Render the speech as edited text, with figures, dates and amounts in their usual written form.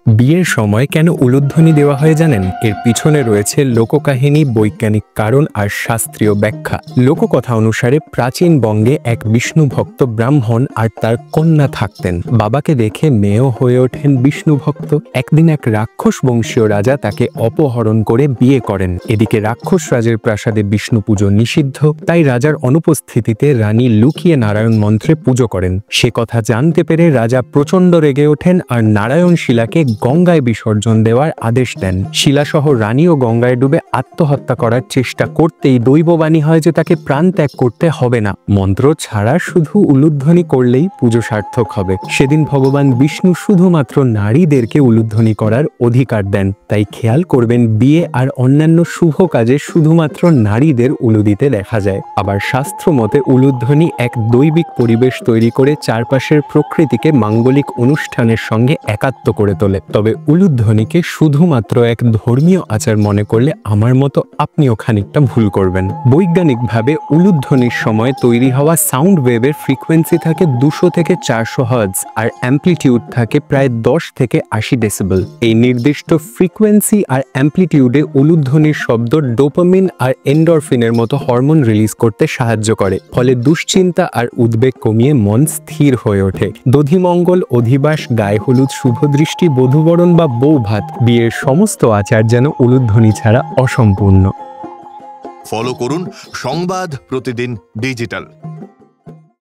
বিয়ের সময় কেন উলুধ্বনি দেওয়া হয় জানেন? এর পিছনে রয়েছে লোককাহিনী, বৈজ্ঞানিক কারণ আর শাস্ত্রীয় ব্যাখ্যা। লোককথা অনুসারে প্রাচীন বঙ্গে এক বিষ্ণু ভক্ত ব্রাহ্মণ আর তার কন্যা থাকতেন। বাবাকে দেখে মেয়েও হয়ে ওঠেন বিষ্ণু ভক্ত। একদিন এক রাক্ষস বংশীয় রাজা তাকে অপহরণ করে বিয়ে করেন। এদিকে রাক্ষস রাজের প্রাসাদে বিষ্ণু পুজো নিষিদ্ধ, তাই রাজার অনুপস্থিতিতে রানী লুকিয়ে নারায়ণ মন্ত্রে পুজো করেন। সে কথা জানতে পেরে রাজা প্রচণ্ড রেগে ওঠেন আর নারায়ণ শিলাকে গঙ্গায় বিসর্জন দেওয়ার আদেশ দেন। শিলাসহ রানীও গঙ্গায় ডুবে আত্মহত্যা করার চেষ্টা করতেই দৈববাণী হয় যে তাকে প্রাণ ত্যাগ করতে হবে না, মন্ত্র ছাড়া শুধু উলুধ্বনি করলেই পুজো সার্থক হবে। সেদিন ভগবান বিষ্ণু শুধুমাত্র নারীদেরকে উলুধ্বনি করার অধিকার দেন। তাই খেয়াল করবেন, বিয়ে আর অন্যান্য শুভ কাজে শুধুমাত্র নারীদের উলু দিতে দেখা যায়। আবার শাস্ত্র মতে উলুধ্বনি এক দৈবিক পরিবেশ তৈরি করে চারপাশের প্রকৃতিকে মাঙ্গলিক অনুষ্ঠানের সঙ্গে একাত্ম করে তোলে। তবে উলুধ্বনিকে শুধুমাত্র এক ধর্মীয় আচার মনে করলে আমার মতো আপনিও খানিকটা ভুল করবেন। বৈজ্ঞানিকভাবে উলুধ্বনির সময় তৈরি হওয়া সাউন্ড ওয়েভের ফ্রিকোয়েন্সি থাকে 200 থেকে 400 হার্টজ আর অ্যাম্প্লিটিউড থাকে প্রায় 10 থেকে 80 ডেসিবেল। এই নির্দিষ্ট ফ্রিকোয়েন্সি আর অ্যাম্প্লিটিউডে উলুধ্বনির শব্দ ডোপামিন আর এন্ডরফিনের মতো হরমোন রিলিজ করতে সাহায্য করে, ফলে দুশ্চিন্তা আর উদ্বেগ কমিয়ে মন স্থির হয়ে ওঠে। দধিমঙ্গল, অধিবাস, গায়ে হলুদ, শুভদৃষ্টি, বধূবরণ বা বৌভাত, বিয়ের সমস্ত আচার যেন উলুধ্বনি ছাড়া অসম্পূর্ণ। ফলো করুন সংবাদ প্রতিদিন ডিজিটাল।